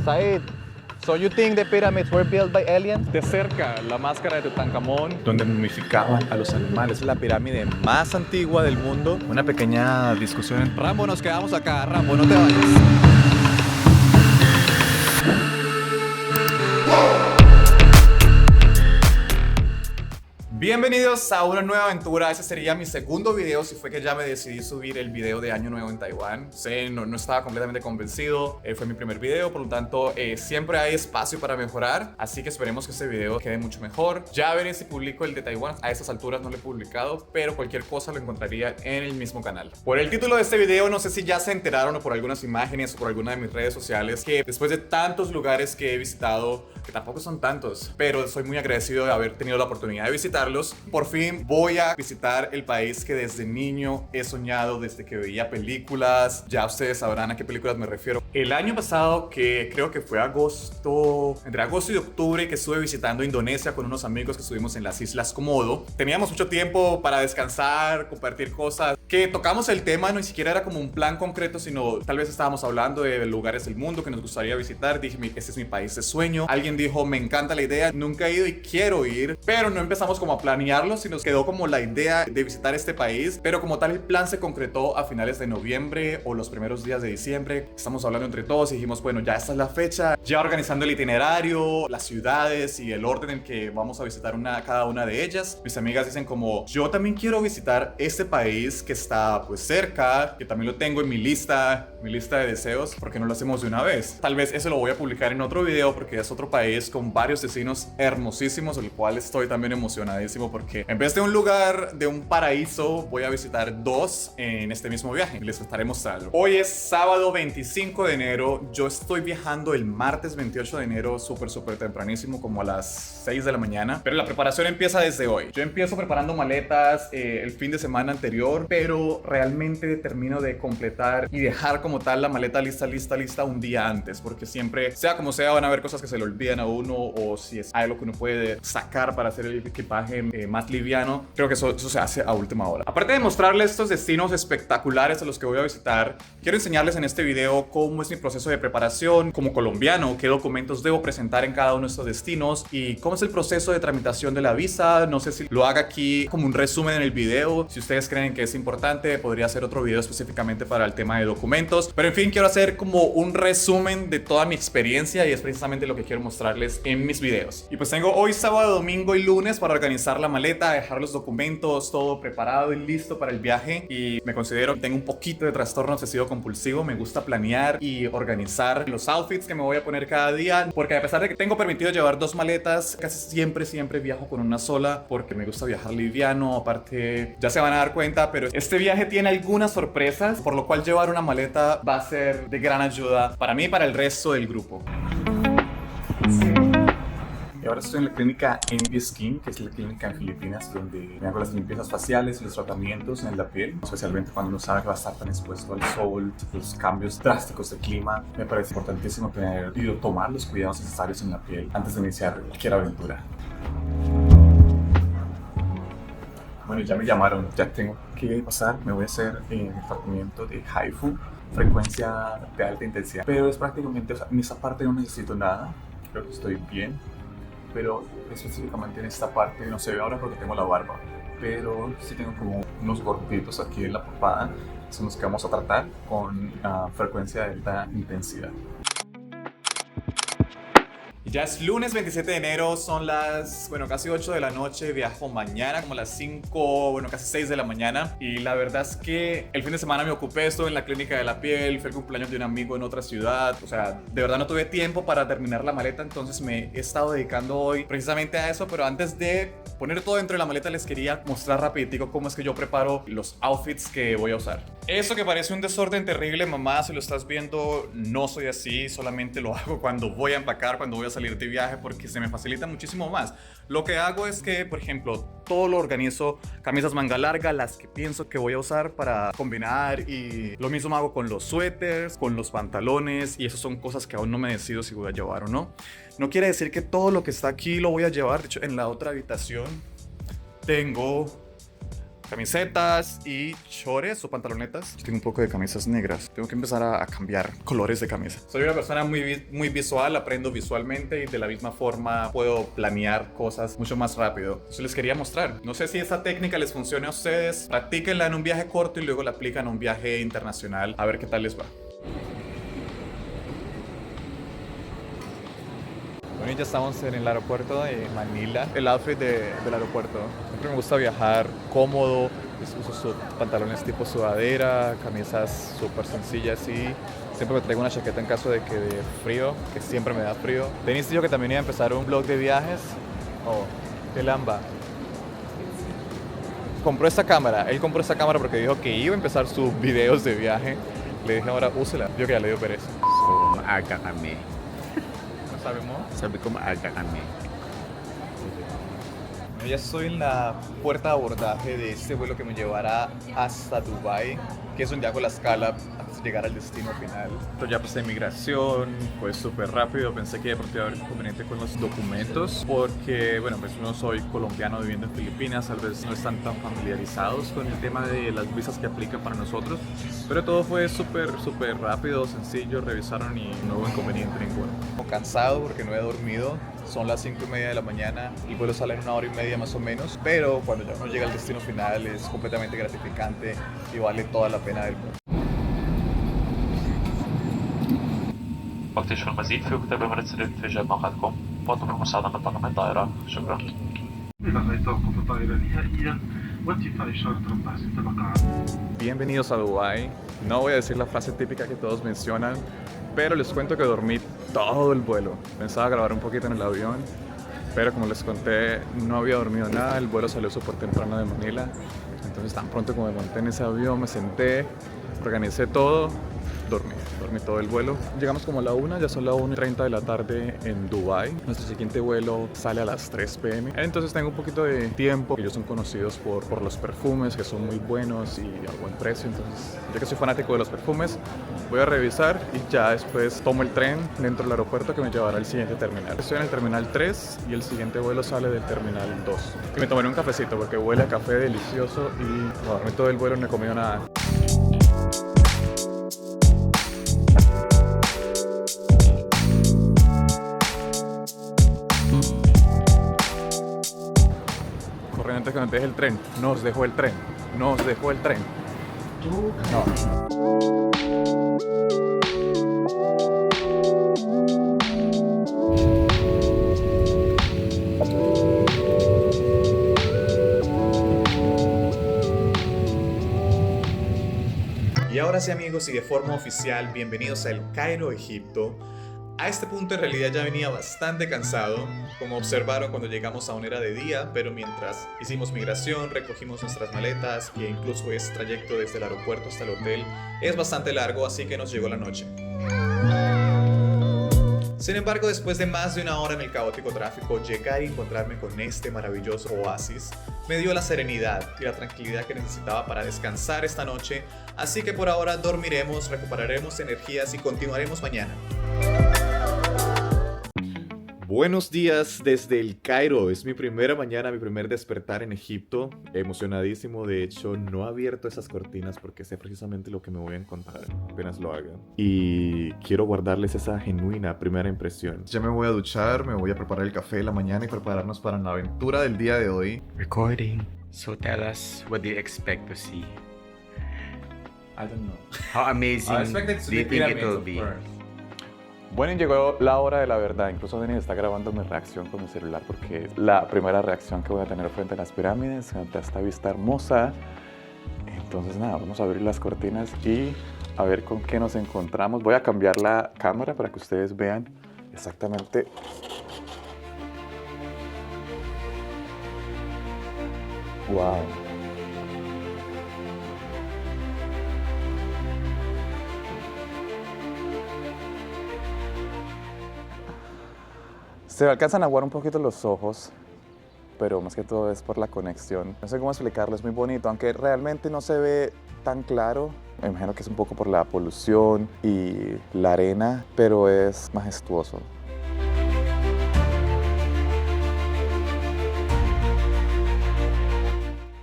Said, so you think the pyramids were built by aliens? De cerca, la máscara de Tutankamón. Donde momificaban a los animales. Es la pirámide más antigua del mundo. Una pequeña discusión. Rambo, nos quedamos acá. Rambo, no te vayas. Bienvenidos a una nueva aventura. Ese sería mi segundo video, si fue que ya me decidí subir el video de Año Nuevo en Taiwán. Sé, no estaba completamente convencido, fue mi primer video, por lo tanto siempre hay espacio para mejorar, así que esperemos que este video quede mucho mejor. Ya veré si publico el de Taiwán, a estas alturas no lo he publicado, pero cualquier cosa lo encontraría en el mismo canal. Por el título de este video, no sé si ya se enteraron o por algunas imágenes o por alguna de mis redes sociales, que después de tantos lugares que he visitado, que tampoco son tantos, pero soy muy agradecido de haber tenido la oportunidad de visitarlos. Por fin voy a visitar el país que desde niño he soñado, desde que veía películas. Ya ustedes sabrán a qué películas me refiero. El año pasado, que creo que fue entre agosto y octubre, que estuve visitando Indonesia con unos amigos que estuvimos en las Islas Komodo. Teníamos mucho tiempo para descansar, compartir cosas. Que tocamos el tema, no ni siquiera era como un plan concreto, sino tal vez estábamos hablando de lugares del mundo que nos gustaría visitar. Dije, este es mi país de sueño. Alguien dijo, me encanta la idea, nunca he ido y quiero ir, pero no empezamos como a planearlo, sino nos quedó como la idea de visitar este país, pero como tal el plan se concretó a finales de noviembre o los primeros días de diciembre. Estamos hablando entre todos y dijimos, bueno, ya esta es la fecha, ya organizando el itinerario, las ciudades y el orden en que vamos a visitar cada una de ellas. Mis amigas dicen como, yo también quiero visitar este país que está pues cerca, que también lo tengo en mi lista de deseos, ¿por qué no lo hacemos de una vez? Tal vez eso lo voy a publicar en otro video porque es otro país con varios destinos hermosísimos, el cual estoy también emocionadísimo porque en vez de un lugar, de un paraíso, voy a visitar dos en este mismo viaje. Les estaré mostrando. Hoy es sábado 25 de enero. Yo estoy viajando el martes 28 de enero, súper tempranísimo, como a las 6 de la mañana. Pero la preparación empieza desde hoy. Yo empiezo preparando maletas el fin de semana anterior, pero realmente termino de completar y dejar como tal la maleta lista un día antes, porque siempre, sea como sea, van a haber cosas que se le olvidan a uno, o si es algo que uno puede sacar para hacer el equipaje más liviano. Creo que eso se hace a última hora. Aparte de mostrarles estos destinos espectaculares a los que voy a visitar, quiero enseñarles en este video cómo es mi proceso de preparación como colombiano, qué documentos debo presentar en cada uno de estos destinos y cómo es el proceso de tramitación de la visa. No sé si lo haga aquí como un resumen en el video. Si ustedes creen que es importante, podría hacer otro video específicamente para el tema de documentos. Pero en fin, quiero hacer como un resumen de toda mi experiencia y es precisamente lo que quiero mostrarles en mis videos. Y pues tengo hoy sábado, domingo y lunes para organizar la maleta, dejar los documentos, todo preparado y listo para el viaje. Y me considero que tengo un poquito de trastorno obsesivo compulsivo. Me gusta planear y organizar los outfits que me voy a poner cada día, porque a pesar de que tengo permitido llevar dos maletas, casi siempre viajo con una sola porque me gusta viajar liviano. Aparte, ya se van a dar cuenta, pero este viaje tiene algunas sorpresas, por lo cual llevar una maleta va a ser de gran ayuda para mí y para el resto del grupo. Y ahora estoy en la clínica Envy Skin, que es la clínica en Filipinas donde me hago las limpiezas faciales y los tratamientos en la piel, especialmente cuando uno sabe que va a estar tan expuesto al sol, los cambios drásticos de clima. Me parece importantísimo tener y tomar los cuidados necesarios en la piel antes de iniciar cualquier aventura. Bueno, ya me llamaron, ya tengo que pasar, me voy a hacer el tratamiento de HIFU, frecuencia de alta intensidad, pero es prácticamente, o sea, en esa parte no necesito nada, creo que estoy bien. Pero específicamente en esta parte no se ve ahora porque tengo la barba, pero sí tengo como unos gorditos aquí en la papada, son los que vamos a tratar con frecuencia de alta intensidad. Ya es lunes 27 de enero, son las, casi 8 de la noche, viajo mañana como las 5, casi 6 de la mañana. Y la verdad es que el fin de semana me ocupé, estuve en la clínica de la piel, fue el cumpleaños de un amigo en otra ciudad. O sea, de verdad no tuve tiempo para terminar la maleta, entonces me he estado dedicando hoy precisamente a eso. Pero antes de poner todo dentro de la maleta, les quería mostrar rapidito cómo es que yo preparo los outfits que voy a usar. Eso que parece un desorden terrible, mamá, si lo estás viendo, no soy así, solamente lo hago cuando voy a empacar, cuando voy a salir de viaje, porque se me facilita muchísimo más. Lo que hago es que, por ejemplo, todo lo organizo, camisas manga larga, las que pienso que voy a usar para combinar, y lo mismo hago con los suéteres, con los pantalones, y eso son cosas que aún no me decido si voy a llevar o no. No quiere decir que todo lo que está aquí lo voy a llevar. De hecho, en la otra habitación tengo camisetas y chores o pantalonetas. Tengo un poco de camisas negras. Tengo que empezar a cambiar colores de camisa. Soy una persona muy visual, aprendo visualmente y de la misma forma puedo planear cosas mucho más rápido. Eso les quería mostrar. No sé si esa técnica les funciona a ustedes. Practíquenla en un viaje corto y luego la aplican a un viaje internacional. A ver qué tal les va. Bueno, ya estamos en el aeropuerto de Manila. El outfit del aeropuerto. Siempre me gusta viajar cómodo. Uso pantalones tipo sudadera, camisas súper sencillas y siempre me traigo una chaqueta en caso de que de frío, que siempre me da frío. Denis dijo que también iba a empezar un blog de viajes. Oh, qué lamba. Compró esta cámara. Él compró esta cámara porque dijo que iba a empezar sus videos de viaje. Le dije ahora, úsela. Yo que ya le dio pereza. Maaga kami. ¿No sabemos? Sabi ko maaga kami. Yo ya estoy en la puerta de abordaje de este vuelo que me llevará hasta Dubai, que es donde hago la escala antes de llegar al destino final. Entonces ya pasé migración, fue súper rápido. Pensé que de pronto iba a haber inconveniente con los documentos porque, bueno, pues no soy colombiano viviendo en Filipinas, tal vez no están tan familiarizados con el tema de las visas que aplican para nosotros, pero todo fue súper rápido, sencillo, revisaron y no hubo inconveniente ninguno. Cansado porque no he dormido. Son las 5:30 de la mañana, el vuelo sale en 1 hora y media más o menos, pero cuando ya uno llega al destino final es completamente gratificante y vale toda la pena del mundo. وقت يشوف المزيد في كتاب مرسل في إيجاد موقعكم وأطلب المساعدة من طاقم الطائرة شكرا. إلغاء توقف الطائرة نهائيا وانتفاء إشارة رفع 6 مقاعد. Bienvenidos a Dubai. No voy a decir la frase típica que todos mencionan, pero les cuento que dormí todo el vuelo. Pensaba grabar un poquito en el avión, pero como les conté, no había dormido nada. El vuelo salió súper temprano de Manila. Entonces tan pronto como me monté en ese avión, me senté, organicé todo, dormí todo el vuelo. Llegamos como a la 1, ya son las 1:30 de la tarde en Dubai. Nuestro siguiente vuelo sale a las 3 p.m. Entonces tengo un poquito de tiempo. Ellos son conocidos por los perfumes, que son muy buenos y a buen precio. Entonces, yo que soy fanático de los perfumes, voy a revisar y ya después tomo el tren dentro del aeropuerto que me llevará al siguiente terminal. Estoy en el terminal 3 y el siguiente vuelo sale del terminal 2. Y me tomaré un cafecito porque huele a café delicioso y dormí todo el vuelo y no he comido nada. Antes que nos deje el tren, nos dejó el tren. No. Y ahora sí, amigos, y de forma oficial, bienvenidos a El Cairo, Egipto. A este punto en realidad ya venía bastante cansado, como observaron cuando llegamos aún era de día, pero mientras hicimos migración, recogimos nuestras maletas e incluso ese trayecto desde el aeropuerto hasta el hotel es bastante largo, así que nos llegó la noche. Sin embargo, después de más de 1 hora en el caótico tráfico, llegar y encontrarme con este maravilloso oasis me dio la serenidad y la tranquilidad que necesitaba para descansar esta noche, así que por ahora dormiremos, recuperaremos energías y continuaremos mañana. Buenos días desde el Cairo, es mi primera mañana, mi primer despertar en Egipto, emocionadísimo, de hecho no he abierto esas cortinas porque sé precisamente lo que me voy a encontrar apenas lo haga y quiero guardarles esa genuina primera impresión. Ya me voy a duchar, me voy a preparar el café de la mañana y prepararnos para la aventura del día de hoy. Recording. So tell us, what do you expect to see? I don't know. How amazing do you think it will be? Bueno, y llegó la hora de la verdad. Incluso Denis está grabando mi reacción con mi celular porque es la primera reacción que voy a tener frente a las pirámides, ante esta vista hermosa. Entonces nada, vamos a abrir las cortinas y a ver con qué nos encontramos. Voy a cambiar la cámara para que ustedes vean exactamente. ¡Wow! Se me alcanzan a aguar un poquito los ojos, pero más que todo es por la conexión. No sé cómo explicarlo, es muy bonito, aunque realmente no se ve tan claro. Me imagino que es un poco por la polución y la arena, pero es majestuoso.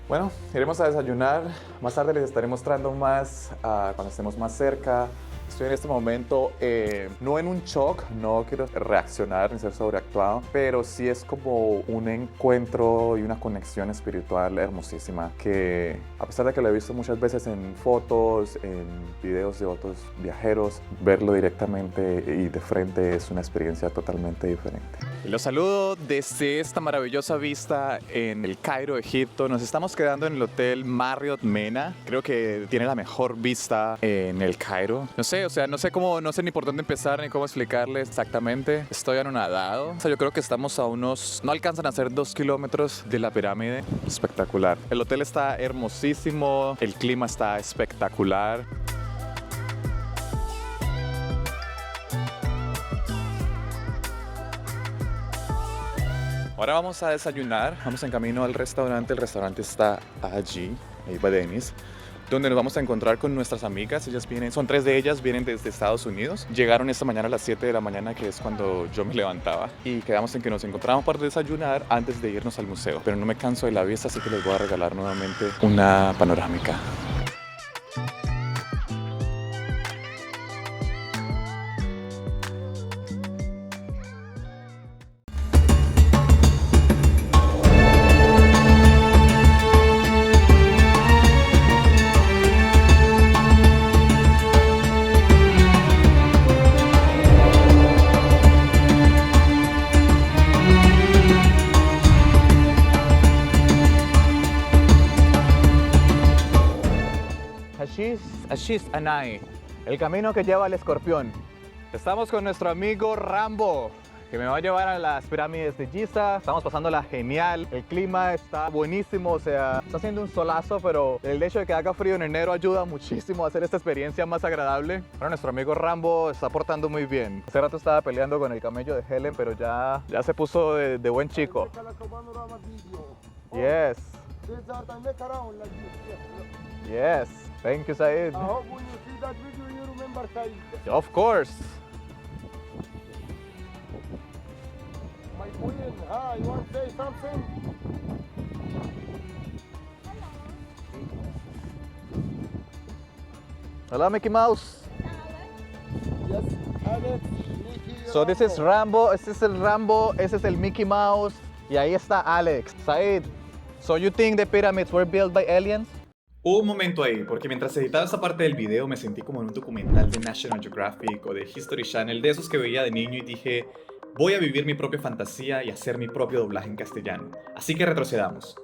Bueno, iremos a desayunar. Más tarde les estaré mostrando más cuando estemos más cerca. Estoy en este momento no en un shock, no quiero reaccionar ni ser sobreactuado, pero sí es como un encuentro y una conexión espiritual hermosísima que, a pesar de que lo he visto muchas veces en fotos, en videos de otros viajeros, verlo directamente y de frente es una experiencia totalmente diferente. Los saludo desde esta maravillosa vista en el Cairo, Egipto. Nos estamos quedando en el Hotel Marriott Mena. Creo que tiene la mejor vista en el Cairo. No sé no sé ni por dónde empezar ni cómo explicarles exactamente. Estoy anonadado. Yo creo que estamos a unos, no alcanzan a ser 2 kilómetros de la pirámide. Espectacular. El hotel está hermosísimo, el clima está espectacular. Ahora vamos a desayunar, vamos en camino al restaurante. El restaurante está allí, ahí va Denis, donde nos vamos a encontrar con nuestras amigas. Ellas vienen, son 3 de ellas, vienen desde Estados Unidos. Llegaron esta mañana a las 7 de la mañana, que es cuando yo me levantaba. Y quedamos en que nos encontramos para desayunar antes de irnos al museo. Pero no me canso de la vista, así que les voy a regalar nuevamente una panorámica. Ashish Anai, el camino que lleva al escorpión. Estamos con nuestro amigo Rambo, que me va a llevar a las pirámides de Giza. Estamos pasándola genial, el clima está buenísimo, o sea, está haciendo un solazo, pero el hecho de que haga frío en enero ayuda muchísimo a hacer esta experiencia más agradable. Bueno, nuestro amigo Rambo está portando muy bien. Hace rato estaba peleando con el camello de Helen, pero ya se puso de buen chico. Yes. Yes. Thank you, Said. I hope when you see that video, you remember Said. Of course. My queen, you want to say something? Hola, Mickey Mouse. Yes, Alex, Mickey. So this is Rambo, este es el Rambo, ese es el Mickey Mouse, y ahí está Alex. Said, so you think the pyramids were built by aliens? Hubo un momento ahí, porque mientras editaba esta parte del video me sentí como en un documental de National Geographic o de History Channel, de esos que veía de niño, y dije, voy a vivir mi propia fantasía y hacer mi propio doblaje en castellano. Así que retrocedamos.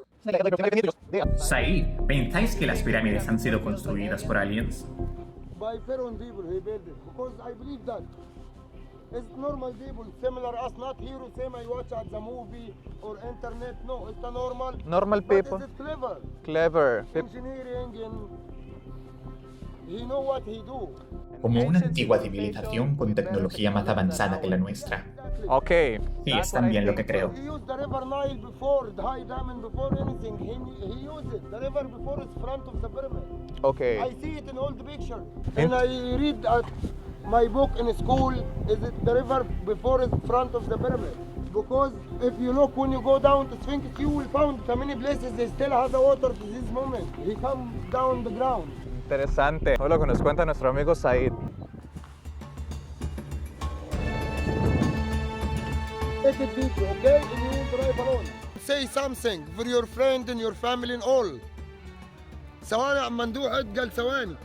Said, ¿pensáis que las pirámides han sido construidas por aliens? By foreign people, he built it. Because I believe that. It's normal people, similar us, not heroes, same I watch at the movie or internet. No, it's a normal People. But it's clever. Clever. Engineering and he know what he do. Como una antigua civilización con tecnología más avanzada que la nuestra. Ok. Sí, es también lo que creo. He used the river Nile before, the high dam and before anything. He used it. The river before is front of the pyramid. Ok. I see it in all the picture. And I read my book in school, is it the river before is front of the pyramid. Because if you look when you go down to Sphinx, you will find so many places they still have the water to this moment. He comes down the ground. Interesante. Todo lo que nos cuenta nuestro amigo Said. Take it deep, okay? And you will drive alone. Say something for your friend and your family and all. ثواني عم مندوح قال ثواني.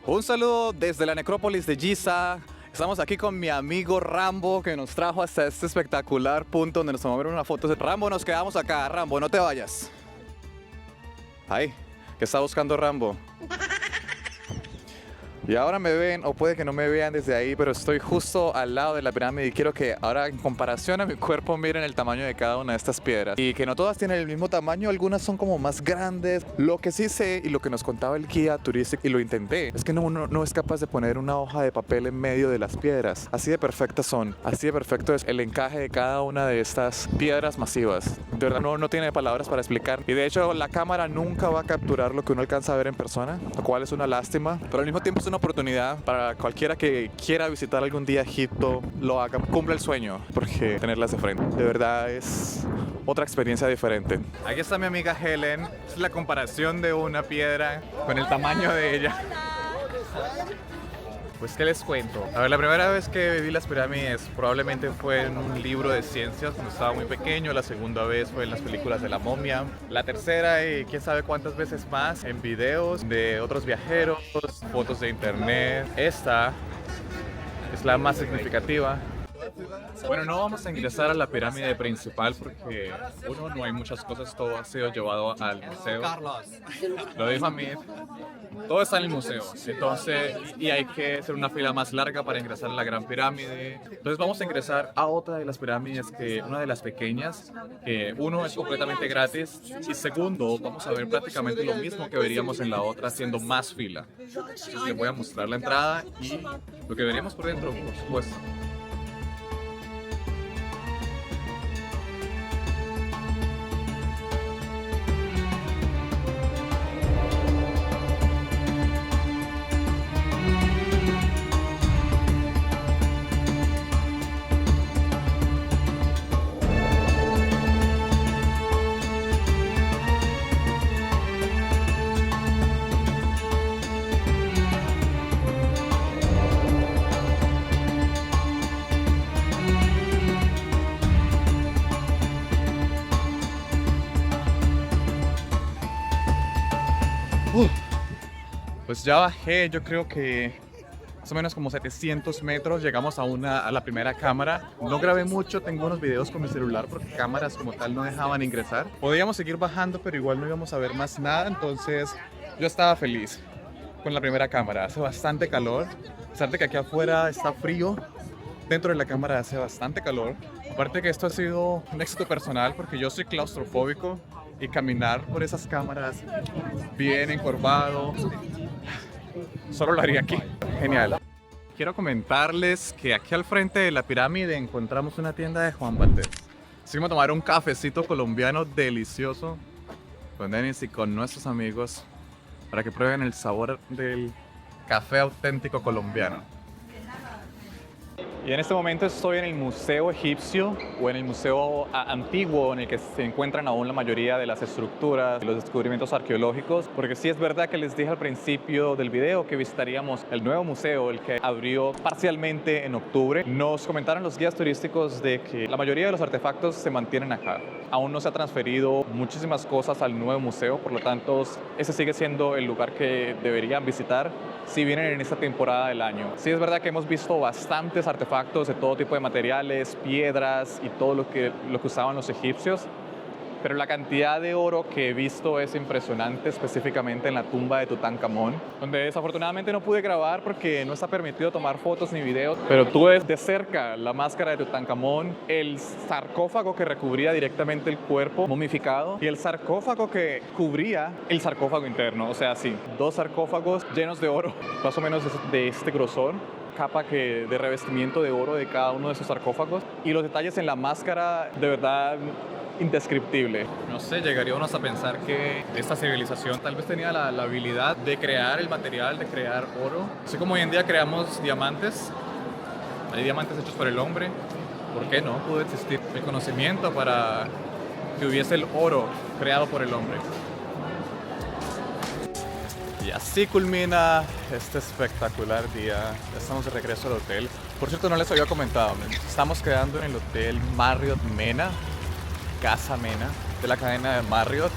Un saludo desde la necrópolis de Giza. Estamos aquí con mi amigo Rambo, que nos trajo hasta este espectacular punto donde nos tomamos una foto. Rambo, nos quedamos acá. Rambo, no te vayas. Ay, ¿qué está buscando Rambo? Y ahora me ven, o puede que no me vean desde ahí, pero estoy justo al lado de la pirámide y quiero que ahora, en comparación a mi cuerpo, miren el tamaño de cada una de estas piedras. Y que no todas tienen el mismo tamaño, algunas son como más grandes. Lo que sí sé y lo que nos contaba el guía turístico, y lo intenté, es que no es capaz de poner una hoja de papel en medio de las piedras. Así de perfectas son, así de perfecto es el encaje de cada una de estas piedras masivas. De verdad no tiene palabras para explicar. Y de hecho la cámara nunca va a capturar lo que uno alcanza a ver en persona, lo cual es una lástima, pero al mismo tiempo es una oportunidad para cualquiera que quiera visitar algún día Egipto, lo haga, cumpla el sueño, porque tenerlas de frente, de verdad es otra experiencia diferente. Aquí está mi amiga Helen, es la comparación de una piedra con el tamaño de ella. Pues, ¿qué les cuento? A ver, la primera vez que vi las pirámides probablemente fue en un libro de ciencias cuando estaba muy pequeño. La segunda vez fue en las películas de La Momia. La tercera y quién sabe cuántas veces más en videos de otros viajeros, fotos de internet. Esta es la más significativa. Bueno, no vamos a ingresar a la pirámide principal porque, uno, no hay muchas cosas, todo ha sido llevado al museo. Lo dijo a mí. Todo está en el museo, entonces, y hay que hacer una fila más larga para ingresar a la Gran Pirámide. Entonces vamos a ingresar a otra de las pirámides, una de las pequeñas, que uno es completamente gratis y segundo, vamos a ver prácticamente lo mismo que veríamos en la otra, haciendo más fila. Entonces les voy a mostrar la entrada y lo que veremos por dentro, por supuesto. Pues ya bajé, yo creo que más o menos como 700 metros, llegamos a la primera cámara. No grabé mucho, tengo unos videos con mi celular porque cámaras como tal no dejaban ingresar. Podíamos seguir bajando, pero igual no íbamos a ver más nada, entonces yo estaba feliz con la primera cámara. Hace bastante calor, a pesar de que aquí afuera está frío, dentro de la cámara hace bastante calor. Aparte que esto ha sido un éxito personal porque yo soy claustrofóbico y caminar por esas cámaras bien encorvado, solo lo haría aquí. Genial. Quiero comentarles que aquí al frente de la pirámide encontramos una tienda de Juan Valdez. Fuimos a tomar un cafecito colombiano delicioso con Denis y con nuestros amigos para que prueben el sabor del café auténtico colombiano. Y en este momento estoy en el Museo Egipcio o en el Museo Antiguo en el que se encuentran aún la mayoría de las estructuras y los descubrimientos arqueológicos, porque sí es verdad que les dije al principio del video que visitaríamos el nuevo museo, el que abrió parcialmente en octubre. Nos comentaron los guías turísticos de que la mayoría de los artefactos se mantienen acá. Aún no se ha transferido muchísimas cosas al nuevo museo, por lo tanto ese sigue siendo el lugar que deberían visitar si vienen en esta temporada del año. Sí es verdad que hemos visto bastantes artefactos de todo tipo de materiales, piedras y todo lo que usaban los egipcios, pero la cantidad de oro que he visto es impresionante, específicamente en la tumba de Tutankamón, donde desafortunadamente no pude grabar porque no está permitido tomar fotos ni videos, pero tuve de cerca la máscara de Tutankamón, el sarcófago que recubría directamente el cuerpo momificado y el sarcófago que cubría el sarcófago interno, o sea, sí, dos sarcófagos llenos de oro, más o menos de este grosor, capa de revestimiento de oro de cada uno de esos sarcófagos, y los detalles en la máscara, de verdad indescriptible. No sé, llegaría uno hasta pensar que esta civilización tal vez tenía la habilidad de crear el material, de crear oro. Así como hoy en día creamos diamantes, hay diamantes hechos por el hombre, ¿por qué no pudo existir el conocimiento para que hubiese el oro creado por el hombre? Y así culmina este espectacular día. Ya estamos de regreso al hotel. Por cierto, no les había comentado, estamos quedando en el Hotel Marriott Mena, Casa Mena, de la cadena de Marriott.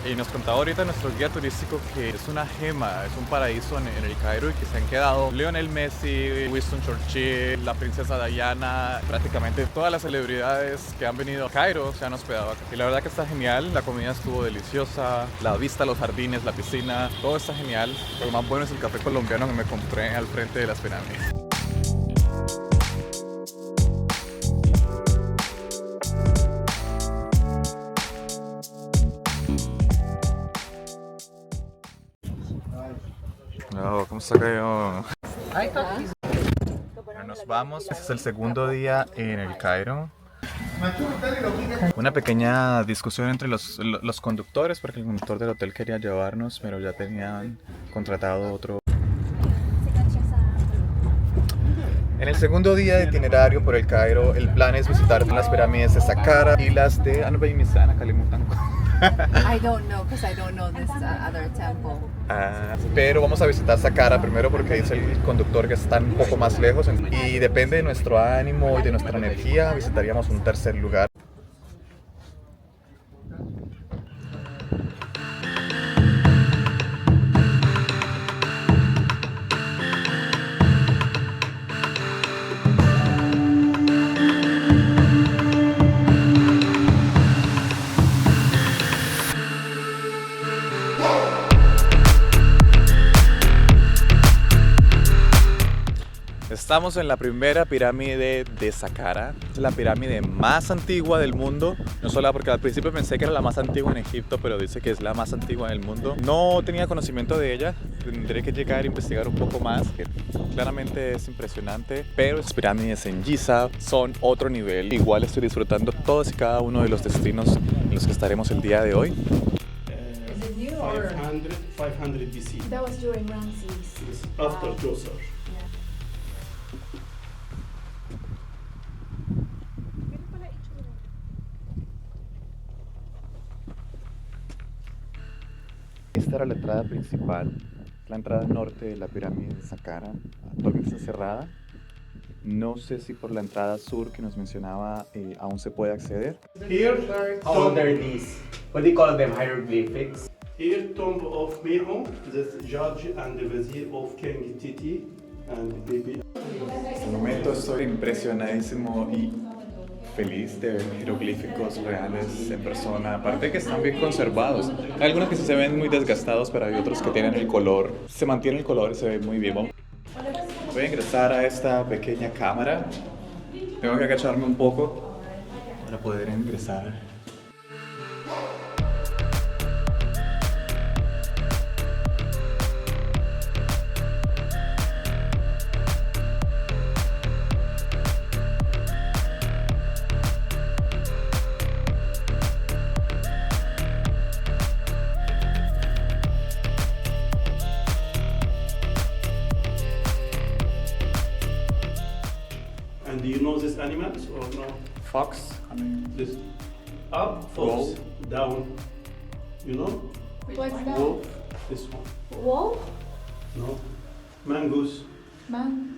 Y nos contaba ahorita nuestro guía turístico que es una gema, es un paraíso en el Cairo y que se han quedado Lionel Messi, Winston Churchill, la princesa Diana, prácticamente todas las celebridades que han venido a Cairo se han hospedado acá. Y la verdad que está genial, la comida estuvo deliciosa, la vista a los jardines, la piscina, todo está genial. Lo más bueno es el café colombiano que me compré al frente de las pirámides. No, ¿cómo está Cairo? Bueno, nos vamos. Este es el segundo día en el Cairo. Una pequeña discusión entre los conductores, porque el conductor del hotel quería llevarnos, pero ya tenían contratado otro. En el segundo día de itinerario por el Cairo, el plan es visitar las pirámides de Saqqara y las de Anubay-Misana, Kalimutango. I don't know because I don't know this other temple. Pero vamos a visitar Saqqara primero porque dice el conductor que está un poco más lejos y depende de nuestro ánimo y de nuestra energía, visitaríamos un tercer lugar. Estamos en la primera pirámide de Saqqara, es la pirámide más antigua del mundo, no solo porque al principio pensé que era la más antigua en Egipto, pero dice que es la más antigua en el mundo. No tenía conocimiento de ella, tendré que llegar a investigar un poco más, que claramente es impresionante, pero las pirámides en Giza son otro nivel. Igual estoy disfrutando todos y cada uno de los destinos en los que estaremos el día de hoy. 500 BC. That was during Ramses. After Djoser. Esta era la entrada principal, la entrada norte de la pirámide de Saqqara. Actualmente está cerrada. No sé si por la entrada sur que nos mencionaba aún se puede acceder. Here, How old are these? What do you call them? Hieroglyphics? here tomb of Mehun, the judge and the vizier of King Titi, and maybe. En este momento estoy impresionadísimo y feliz de ver jeroglíficos reales en persona, aparte que están bien conservados. Hay algunos que sí se ven muy desgastados, pero hay otros que tienen el color, se mantiene el color y se ve muy vivo. Voy a ingresar a esta pequeña cámara, tengo que agacharme un poco para poder ingresar. And do you know these animals or no? Fox, This up, Wolf. fox, down. You know? What's that? Wolf. This one. Wolf? No. Mongoose. Man.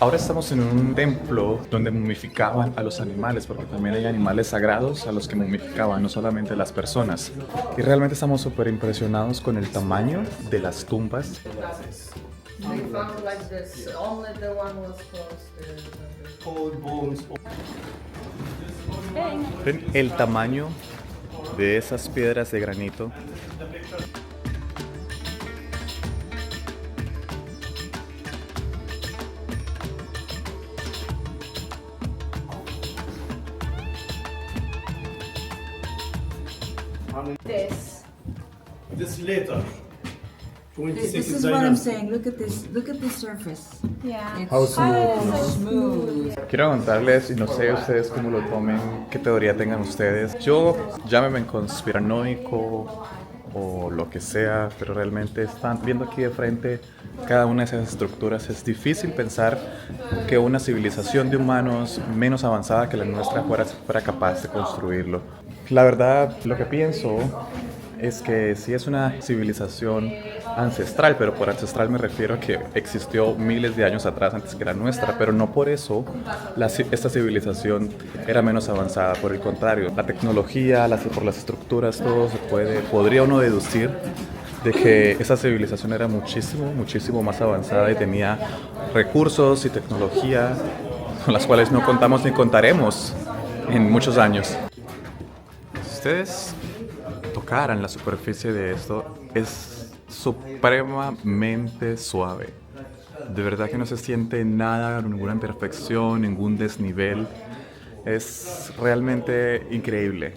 Ahora estamos en un templo donde momificaban a los animales, porque también hay animales sagrados a los que momificaban, no solamente las personas. Y realmente estamos súper impresionados con el tamaño de las tumbas. They found like this, only the one was closed. Old bones. Ven el tamaño de esas piedras de granito. This later. This is what I'm saying. Look at this. Look at the surface. Yeah. It's so smooth. Quiero contarles, y no sé ustedes cómo lo tomen, qué teoría tengan ustedes. Yo, llámeme conspiranoico o lo que sea, pero realmente están viendo aquí de frente cada una de esas estructuras. Es difícil pensar que una civilización de humanos menos avanzada que la nuestra fuera capaz de construirlo. La verdad, lo que pienso es que sí es una civilización ancestral, pero por ancestral me refiero a que existió miles de años atrás antes que la nuestra, pero no por eso esta civilización era menos avanzada. Por el contrario, la tecnología, por las estructuras, todo podría uno deducir de que esa civilización era muchísimo más avanzada y tenía recursos y tecnología con las cuales no contamos ni contaremos en muchos años. Si ustedes tocaran la superficie de esto, es supremamente suave. De verdad que no se siente nada, ninguna imperfección, ningún desnivel. Es realmente increíble.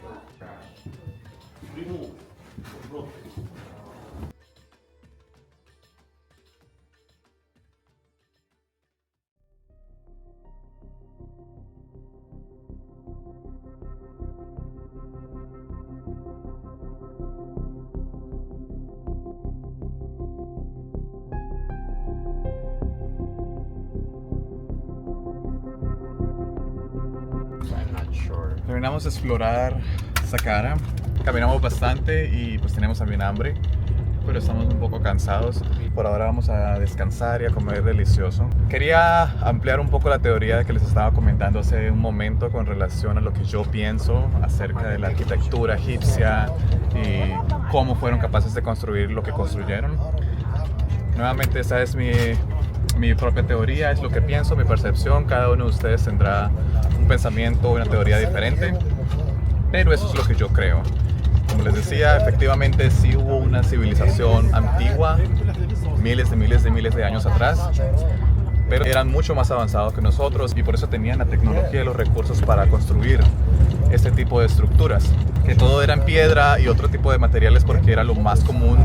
Terminamos de explorar Saqqara, caminamos bastante y pues tenemos también hambre, pero estamos un poco cansados. Por ahora vamos a descansar y a comer delicioso. Quería ampliar un poco la teoría que les estaba comentando hace un momento con relación a lo que yo pienso acerca de la arquitectura egipcia y cómo fueron capaces de construir lo que construyeron. Nuevamente, esa es mi propia teoría, es lo que pienso, mi percepción. Cada uno de ustedes tendrá un pensamiento, una teoría diferente, pero eso es lo que yo creo. Como les decía, efectivamente sí hubo una civilización antigua, miles de años atrás, pero eran mucho más avanzados que nosotros y por eso tenían la tecnología y los recursos para construir este tipo de estructuras, que todo era en piedra y otro tipo de materiales porque era lo más común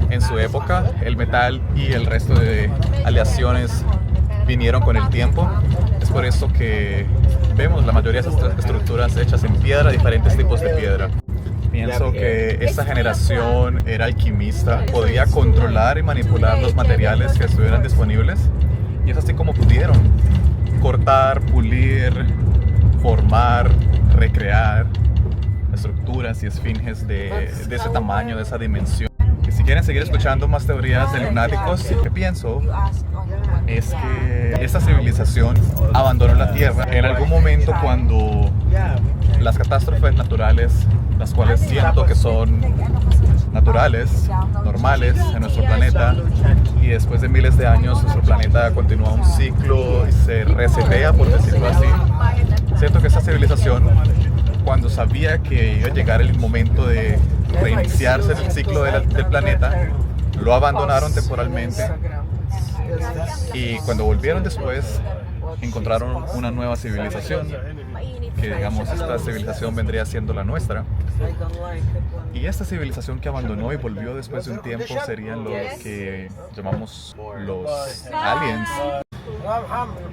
en su época. El metal y el resto de aleaciones vinieron con el tiempo. Es por eso que vemos la mayoría de esas estructuras hechas en piedra, diferentes tipos de piedra. Pienso que esta generación era alquimista, podía controlar y manipular los materiales que estuvieran disponibles y es así como pudieron cortar, pulir, formar, recrear estructuras y esfinges de ese tamaño, de esa dimensión. Y si quieren seguir escuchando más teorías de lunáticos, lo que pienso es que esta civilización abandonó la Tierra en algún momento cuando las catástrofes naturales, las cuales siento que son naturales, normales en nuestro planeta, y después de miles de años nuestro planeta continúa un ciclo y se resetea, por decirlo así. Siento que esta civilización, cuando sabía que iba a llegar el momento de reiniciarse el ciclo del planeta, lo abandonaron temporalmente y cuando volvieron después encontraron una nueva civilización, que digamos esta civilización vendría siendo la nuestra, y esta civilización que abandonó y volvió después de un tiempo serían los que llamamos los aliens.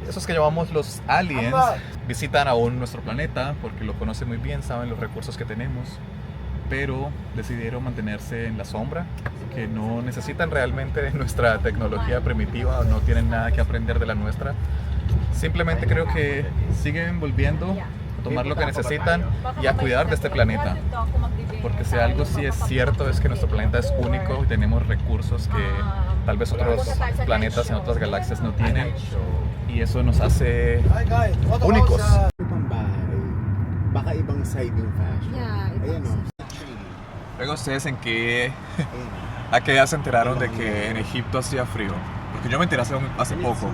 Esos que llamamos los aliens visitan aún nuestro planeta porque lo conocen muy bien, saben los recursos que tenemos, pero decidieron mantenerse en la sombra, que no necesitan realmente de nuestra tecnología primitiva, no tienen nada que aprender de la nuestra. Simplemente creo que siguen volviendo a tomar lo que necesitan y a cuidar de este planeta, porque si algo sí es cierto es que nuestro planeta es único y tenemos recursos que tal vez otros planetas en otras galaxias no tienen, y eso nos hace únicos. Luego ustedes a qué edad se enteraron de que en Egipto hacía frío, porque yo me enteré hace poco,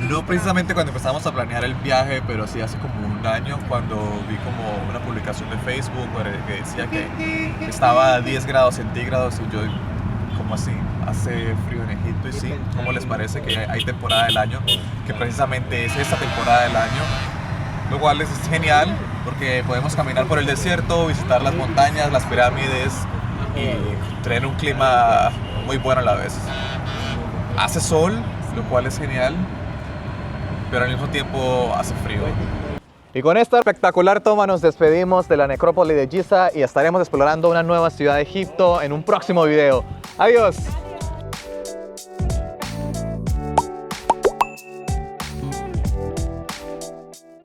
no precisamente cuando empezamos a planear el viaje, pero sí hace como un año cuando vi como una publicación de Facebook que decía que estaba a 10 grados centígrados y yo, ¿cómo así? Hace frío en Egipto. Y sí, ¿cómo les parece que hay temporada del año? Que precisamente es esa temporada del año, lo cual es genial porque podemos caminar por el desierto, visitar las montañas, las pirámides y tener un clima muy bueno a la vez. Hace sol, lo cual es genial, pero al mismo tiempo hace frío. Y con esta espectacular toma nos despedimos de la necrópolis de Giza y estaremos explorando una nueva ciudad de Egipto en un próximo video. ¡Adiós!